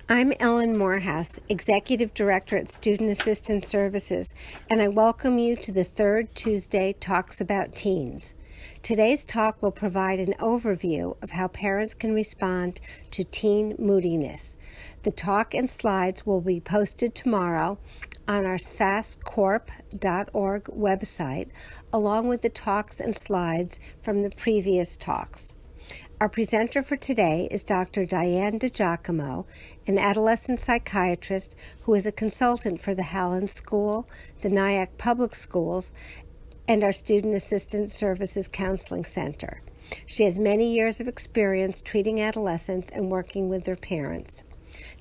I'm Ellen Morehouse, Executive Director at Student Assistance Services, and I welcome you to the third Tuesday Talks About Teens. Today's talk will provide an overview of how parents can respond to teen moodiness. The talk and slides will be posted tomorrow on our sascorp.org website, along with the talks and slides from the previous talks. Our presenter for today is Dr. Diane DiGiacomo, an adolescent psychiatrist who is a consultant for the Halland School, the Nyack Public Schools, and our Student Assistance Services Counseling Center. She has many years of experience treating adolescents and working with their parents.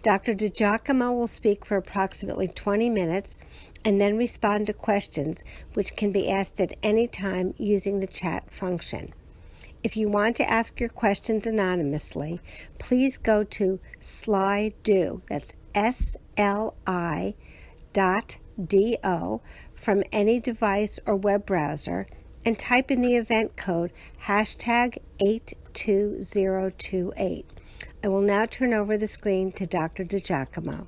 Dr. DiGiacomo will speak for approximately 20 minutes and then respond to questions which can be asked at any time using the chat function. If you want to ask your questions anonymously, please go to Slido, that's SLI.do, from any device or web browser, and type in the event code hashtag 82028. I will now turn over the screen to Dr. DiGiacomo.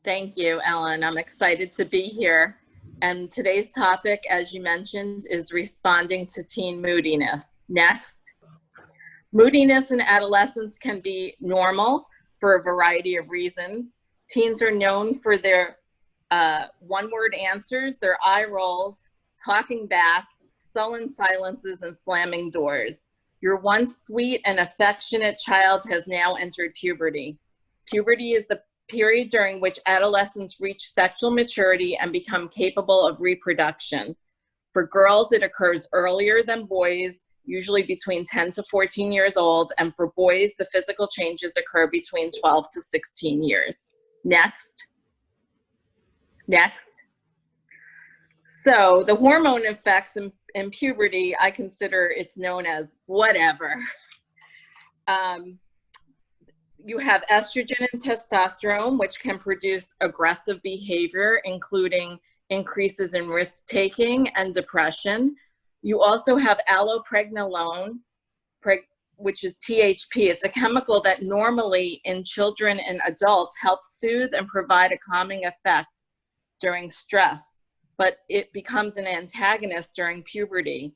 Thank you, Ellen. I'm excited to be here. And today's topic, as you mentioned, is responding to teen moodiness. Next. Moodiness in adolescents can be normal for a variety of reasons. Teens are known for their one-word answers, their eye rolls, talking back, sullen silences, and slamming doors. Your once sweet and affectionate child has now entered puberty. Puberty is the period during which adolescents reach sexual maturity and become capable of reproduction. For girls, it occurs earlier than boys, usually between 10 to 14 years old, and for boys, the physical changes occur between 12 to 16 years. Next. So the hormone effects in puberty, I consider it's known as whatever. You have estrogen and testosterone, which can produce aggressive behavior, including increases in risk-taking and depression. You also have allopregnanolone, which is THP. It's a chemical that normally in children and adults helps soothe and provide a calming effect during stress, but it becomes an antagonist during puberty,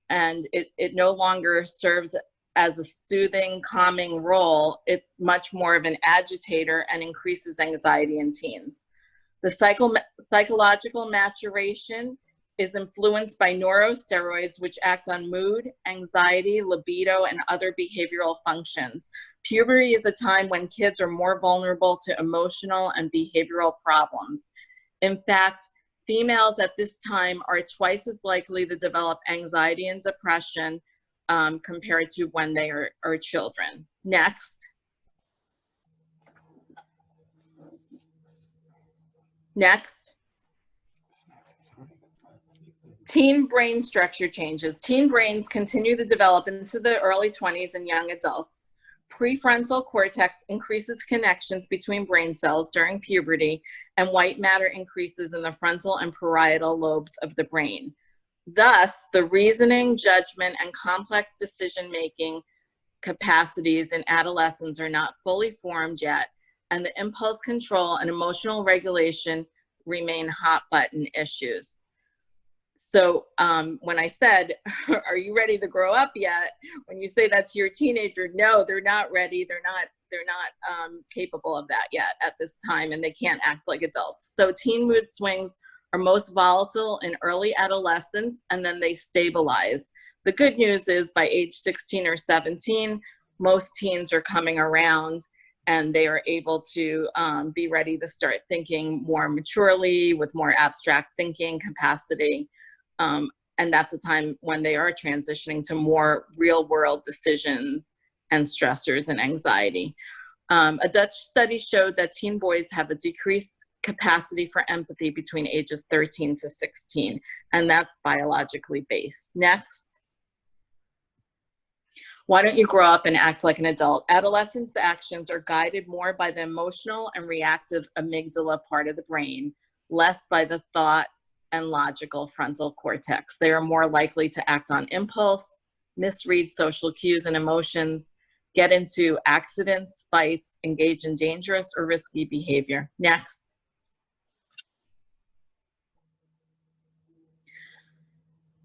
and it no longer serves as a soothing, calming role. It's much more of an agitator and increases anxiety in teens. The psychological maturation is influenced by neurosteroids, which act on mood, anxiety, libido, and other behavioral functions. Puberty is a time when kids are more vulnerable to emotional and behavioral problems. In fact, females at this time are twice as likely to develop anxiety and depression compared to when they are children. Next. Teen brain structure changes. Teen brains continue to develop into the early 20s and young adults. Prefrontal cortex increases connections between brain cells during puberty, and white matter increases in the frontal and parietal lobes of the brain. Thus, the reasoning, judgment, and complex decision-making capacities in adolescents are not fully formed yet, and the impulse control and emotional regulation remain hot-button issues. So when I said, are you ready to grow up yet? When you say that to your teenager, no, they're not ready. They're not capable of that yet at this time, and they can't act like adults. So teen mood swings are most volatile in early adolescence, and then they stabilize. The good news is by age 16 or 17, most teens are coming around and they are able to be ready to start thinking more maturely with more abstract thinking capacity. And that's a time when they are transitioning to more real world decisions and stressors and anxiety. A Dutch study showed that teen boys have a decreased capacity for empathy between ages 13 to 16, and that's biologically based. Next. Why don't you grow up and act like an adult? Adolescents' actions are guided more by the emotional and reactive amygdala part of the brain, less by the thought and logical frontal cortex. They are more likely to act on impulse, misread social cues and emotions, get into accidents, fights, engage in dangerous or risky behavior. Next.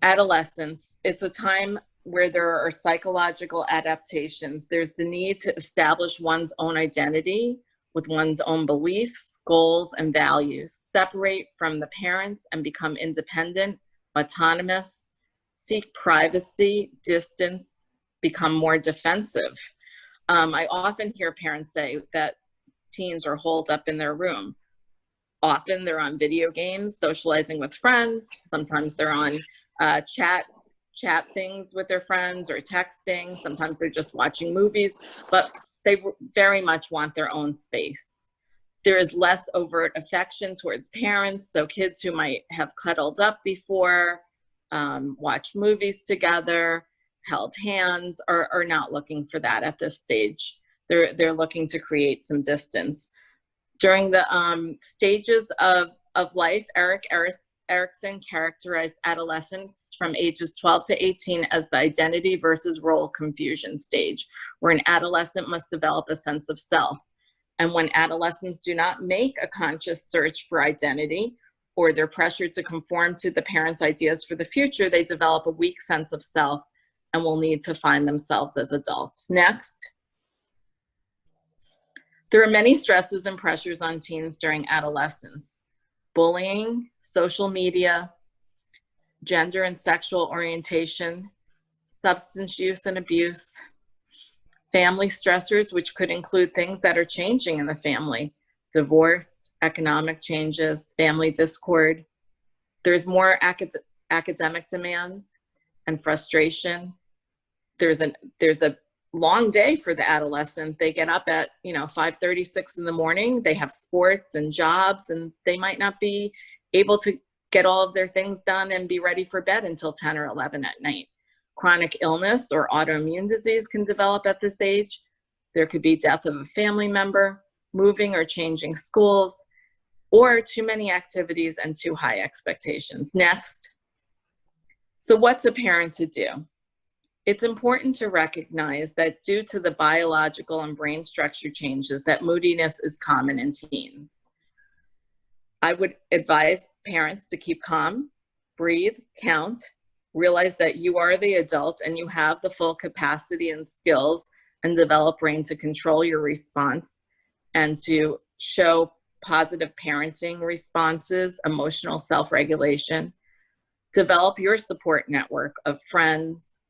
Adolescence. It's a time where there are psychological adaptations. There's the need to establish one's own identity with one's own beliefs, goals, and values, separate from the parents and become independent, autonomous, seek privacy, distance, become more defensive. I often hear parents say that teens are holed up in their room. Often they're on video games, socializing with friends. Sometimes they're on chat things with their friends or texting. Sometimes they're just watching movies, but they very much want their own space. There is less overt affection towards parents. So kids who might have cuddled up before, watched movies together, held hands, are not looking for that at this stage. They're looking to create some distance. During the stages of life, Erickson characterized adolescence from ages 12 to 18 as the identity versus role confusion stage, where an adolescent must develop a sense of self. And when adolescents do not make a conscious search for identity, or they're pressured to conform to the parents' ideas for the future, they develop a weak sense of self and will need to find themselves as adults. Next. There are many stresses and pressures on teens during adolescence: bullying, social media, gender and sexual orientation, substance use and abuse, family stressors, which could include things that are changing in the family: divorce, economic changes, family discord. There's more academic demands and frustration. There's a long day for the adolescent. They get up at 5:30, 6 in the morning. They have sports and jobs, and they might not be able to get all of their things done and be ready for bed until 10 or 11 at night. Chronic illness or autoimmune disease can develop at this age. There could be death of a family member, moving or changing schools, or too many activities and too high expectations. Next. So what's a parent to do? It's important to recognize that due to the biological and brain structure changes, that moodiness is common in teens. I would advise parents to keep calm, breathe, count, realize that you are the adult and you have the full capacity and skills and develop brain to control your response and to show positive parenting responses, emotional self-regulation. Develop your support network of friends,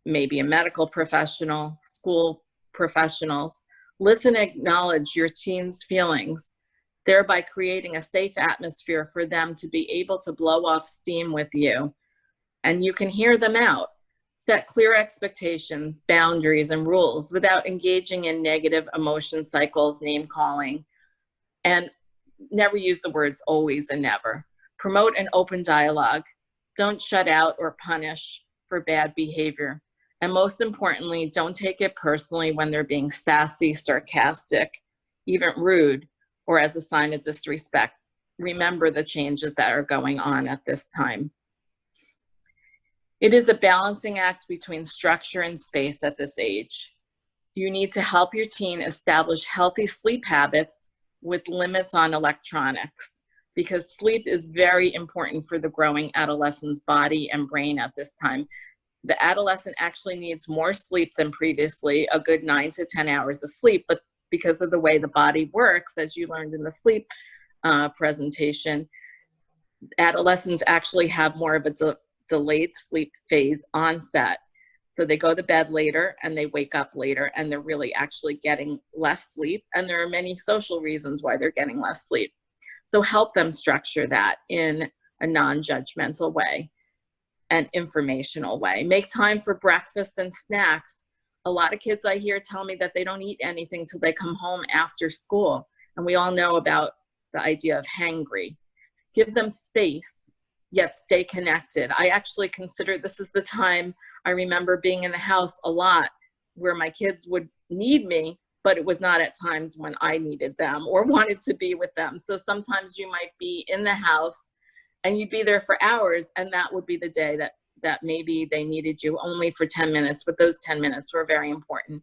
maybe a medical professional, school professionals. Listen and acknowledge your teen's feelings, thereby creating a safe atmosphere for them to be able to blow off steam with you. And you can hear them out. Set clear expectations, boundaries, and rules without engaging in negative emotion cycles, name calling, and never use the words always and never. Promote an open dialogue. Don't shut out or punish for bad behavior. And most importantly, don't take it personally when they're being sassy, sarcastic, even rude, or as a sign of disrespect. Remember the changes that are going on at this time. It is a balancing act between structure and space at this age. You need to help your teen establish healthy sleep habits with limits on electronics, because sleep is very important for the growing adolescent's body and brain at this time. The adolescent actually needs more sleep than previously, a good 9 to 10 hours of sleep, but because of the way the body works, as you learned in the sleep presentation, adolescents actually have more of a delayed sleep phase onset. So they go to bed later and they wake up later, and they're really actually getting less sleep. And there are many social reasons why they're getting less sleep. So help them structure that in a non-judgmental way, an informational way. Make time for breakfast and snacks. A lot of kids I hear tell me that they don't eat anything till they come home after school. And we all know about the idea of hangry. Give them space, yet stay connected. I actually consider this is the time I remember being in the house a lot where my kids would need me, but it was not at times when I needed them or wanted to be with them. So sometimes you might be in the house and you'd be there for hours, and that would be the day that that maybe they needed you only for 10 minutes, but those 10 minutes were very important.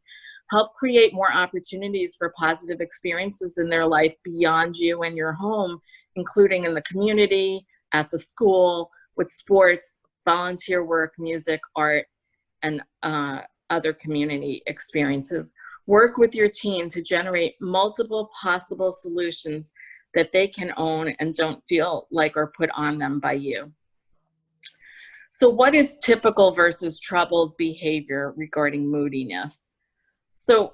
Help create more opportunities for positive experiences in their life beyond you and your home, including in the community, at the school, with sports, volunteer work, music, art, and other community experiences. Work with your teen to generate multiple possible solutions that they can own and don't feel like are put on them by you. So what is typical versus troubled behavior regarding moodiness? So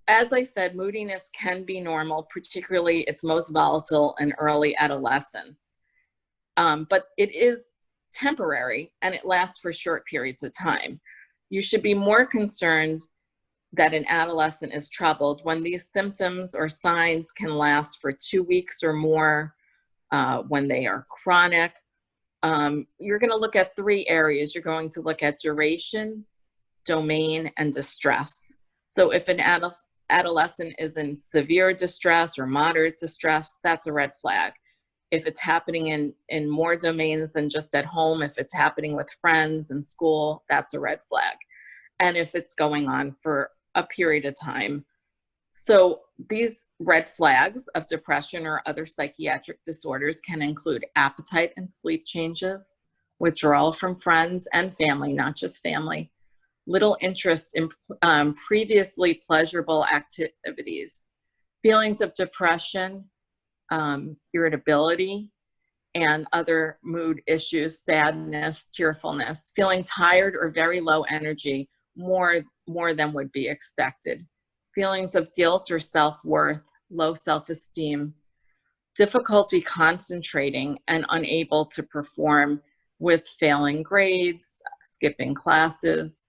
as I said, moodiness can be normal, particularly it's most volatile in early adolescence. But it is temporary and it lasts for short periods of time. You should be more concerned that an adolescent is troubled when these symptoms or signs can last for 2 weeks or more, when they are chronic. You're going to look at 3 areas. You're going to look at duration, domain, and distress. So if an adolescent is in severe distress or moderate distress, that's a red flag. If it's happening in more domains than just at home, if it's happening with friends and school, that's a red flag. And if it's going on for a period of time. So these red flags of depression or other psychiatric disorders can include appetite and sleep changes, withdrawal from friends and family, not just family, little interest in previously pleasurable activities, feelings of depression, irritability, and other mood issues, sadness, tearfulness, feeling tired or very low energy, more than would be expected, feelings of guilt or self-worth, low self-esteem, difficulty concentrating and unable to perform with failing grades, skipping classes,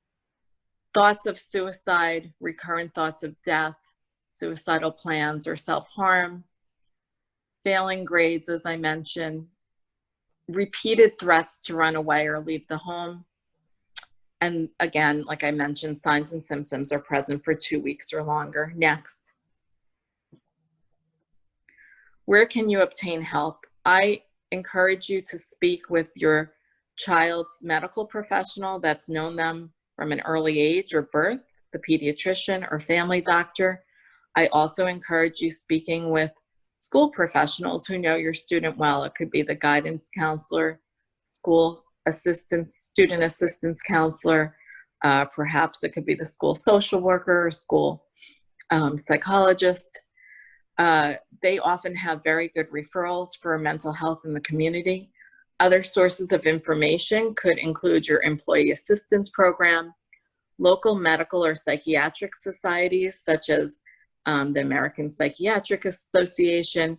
thoughts of suicide, recurrent thoughts of death, suicidal plans or self-harm, failing grades, as I mentioned, repeated threats to run away or leave the home. And again, like I mentioned, signs and symptoms are present for 2 weeks or longer. Next. Where can you obtain help? I encourage you to speak with your child's medical professional that's known them from an early age or birth, the pediatrician or family doctor. I also encourage you speaking with school professionals who know your student well. It could be the guidance counselor, school assistance, student assistance counselor, perhaps it could be the school social worker or school psychologist. They often have very good referrals for mental health in the community. Other sources of information could include your employee assistance program, local medical or psychiatric societies such as the American Psychiatric Association,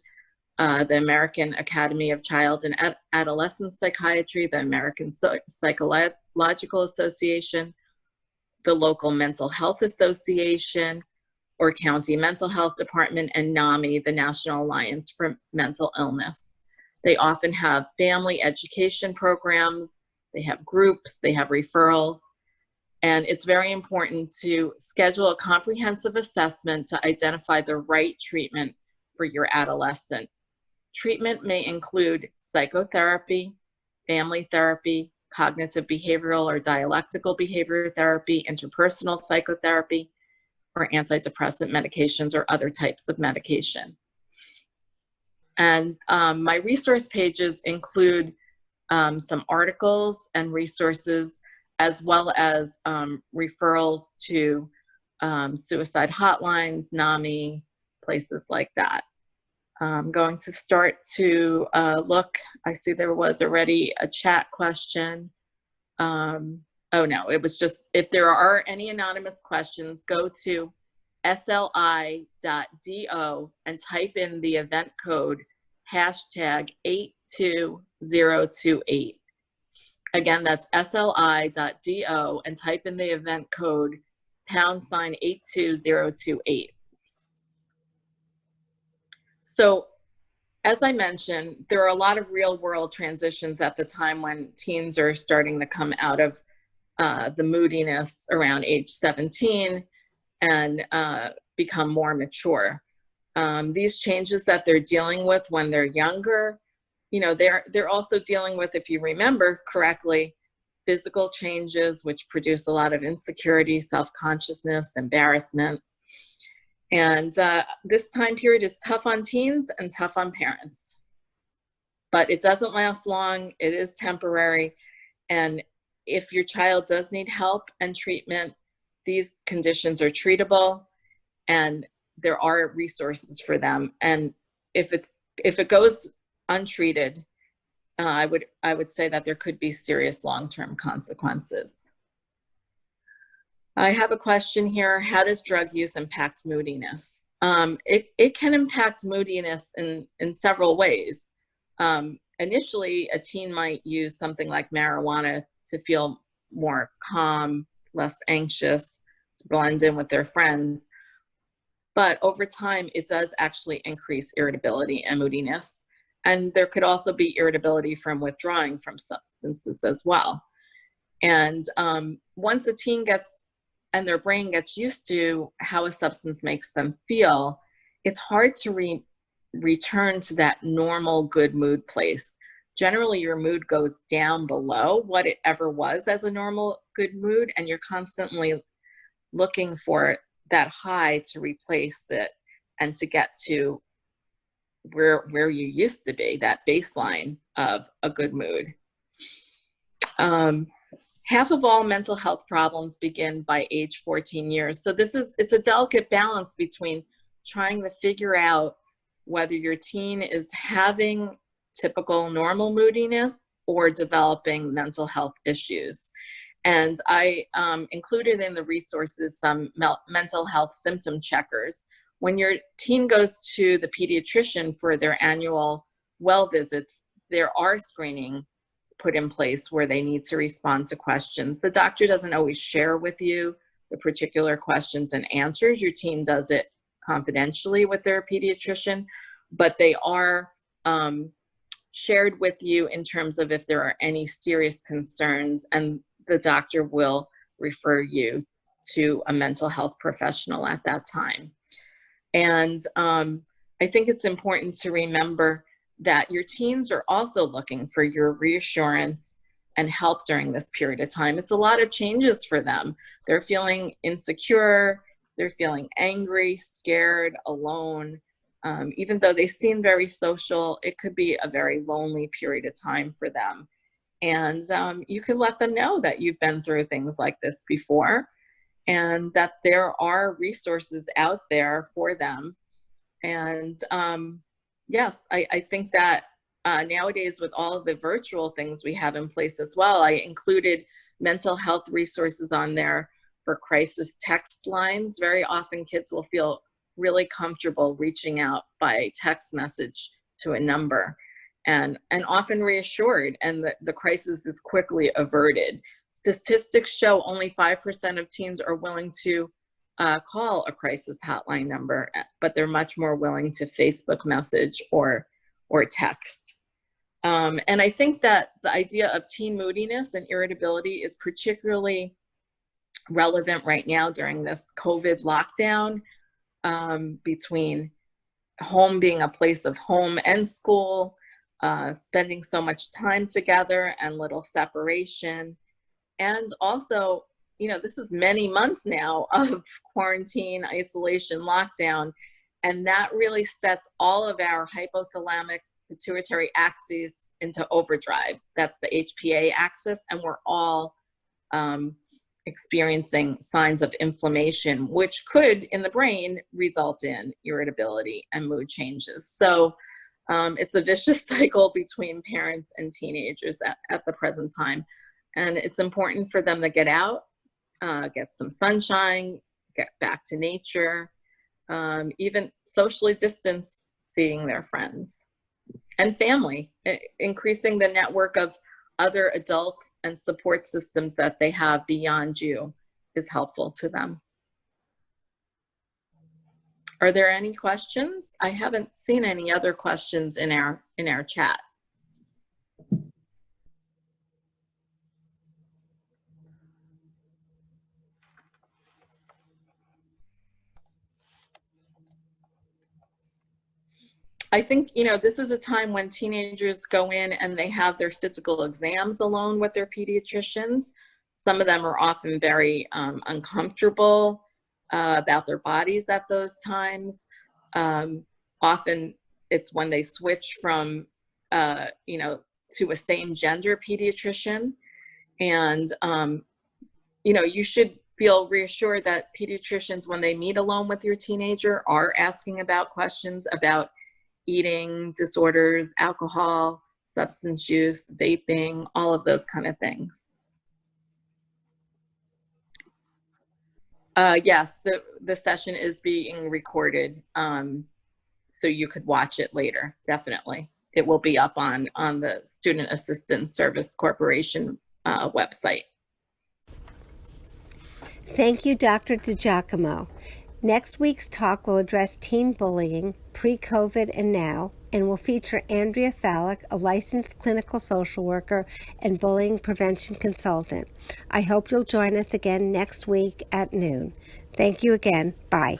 the American Academy of Child and Adolescent Psychiatry, the American Psychological Association, the local Mental Health Association or County Mental Health Department, and NAMI, the National Alliance for Mental Illness. They often have family education programs, they have groups, they have referrals, and it's very important to schedule a comprehensive assessment to identify the right treatment for your adolescent. Treatment may include psychotherapy, family therapy, cognitive behavioral or dialectical behavior therapy, interpersonal psychotherapy, or antidepressant medications or other types of medication. And my resource pages include some articles and resources, as well as referrals to suicide hotlines, NAMI, places like that. I'm going to start to look. I see there was already a chat question. Oh no, it was just, if there are any anonymous questions, go to sli.do and type in the event code #82028. Again, that's sli.do and type in the event code #82028. So as I mentioned, there are a lot of real world transitions at the time when teens are starting to come out of the moodiness around age 17 and become more mature. These changes that they're dealing with when they're younger, you know, they're also dealing with, if you remember correctly, physical changes, which produce a lot of insecurity, self-consciousness, embarrassment. And this time period is tough on teens and tough on parents. But it doesn't last long. It is temporary. And if your child does need help and treatment, these conditions are treatable and there are resources for them. And if it goes untreated, I would say that there could be serious long-term consequences. I have a question here. How does drug use impact moodiness? It can impact moodiness in several ways. Initially, a teen might use something like marijuana to feel more calm, less anxious, to blend in with their friends. But over time, it does actually increase irritability and moodiness. And there could also be irritability from withdrawing from substances as well. And once a teen gets, and their brain gets used to how a substance makes them feel, it's hard to return to that normal good mood place. Generally, your mood goes down below what it ever was as a normal good mood, and you're constantly looking for that high to replace it and to get to where you used to be, that baseline of a good mood. Half of all mental health problems begin by age 14 years. So it's a delicate balance between trying to figure out whether your teen is having typical normal moodiness or developing mental health issues. And I included in the resources some mental health symptom checkers. When your teen goes to the pediatrician for their annual well visits, there are screening put in place where they need to respond to questions. The doctor doesn't always share with you the particular questions and answers. Your teen does it confidentially with their pediatrician, but they are shared with you in terms of if there are any serious concerns, and the doctor will refer you to a mental health professional at that time. And I think it's important to remember that your teens are also looking for your reassurance and help during this period of time. It's a lot of changes for them. They're feeling insecure, they're feeling angry, scared, alone. Even though they seem very social, it could be a very lonely period of time for them. And you can let them know that you've been through things like this before and that there are resources out there for them. And yes, I think that nowadays with all of the virtual things we have in place as well, I included mental health resources on there for crisis text lines. Very often kids will feel really comfortable reaching out by text message to a number and often reassured, and the crisis is quickly averted. Statistics show only 5% of teens are willing to call a crisis hotline number, but they're much more willing to Facebook message or text. And I think that the idea of teen moodiness and irritability is particularly relevant right now during this COVID lockdown, between home being a place of home and school, spending so much time together and little separation. And also, you know, this is many months now of quarantine, isolation, lockdown, and that really sets all of our hypothalamic pituitary axes into overdrive. That's the HPA axis, and we're all experiencing signs of inflammation, which could, in the brain, result in irritability and mood changes. So it's a vicious cycle between parents and teenagers at the present time. And it's important for them to get out, get some sunshine, get back to nature, even socially distance seeing their friends and family, increasing the network of other adults and support systems that they have beyond you is helpful to them. Are there any questions? I haven't seen any other questions in our chat. I think, this is a time when teenagers go in and they have their physical exams alone with their pediatricians. Some of them are often very uncomfortable about their bodies at those times. Often it's when they switch from, to a same gender pediatrician. And, you should feel reassured that pediatricians, when they meet alone with your teenager, are asking about questions about eating disorders, alcohol, substance use, vaping, all of those kind of things. Yes, the session is being recorded, so you could watch it later, definitely. It will be up on the Student Assistance Service Corporation website. Thank you, Dr. DiGiacomo. Next week's talk will address teen bullying, pre-COVID and now, and will feature Andrea Fallick, a licensed clinical social worker and bullying prevention consultant. I hope you'll join us again next week at noon. Thank you again. Bye.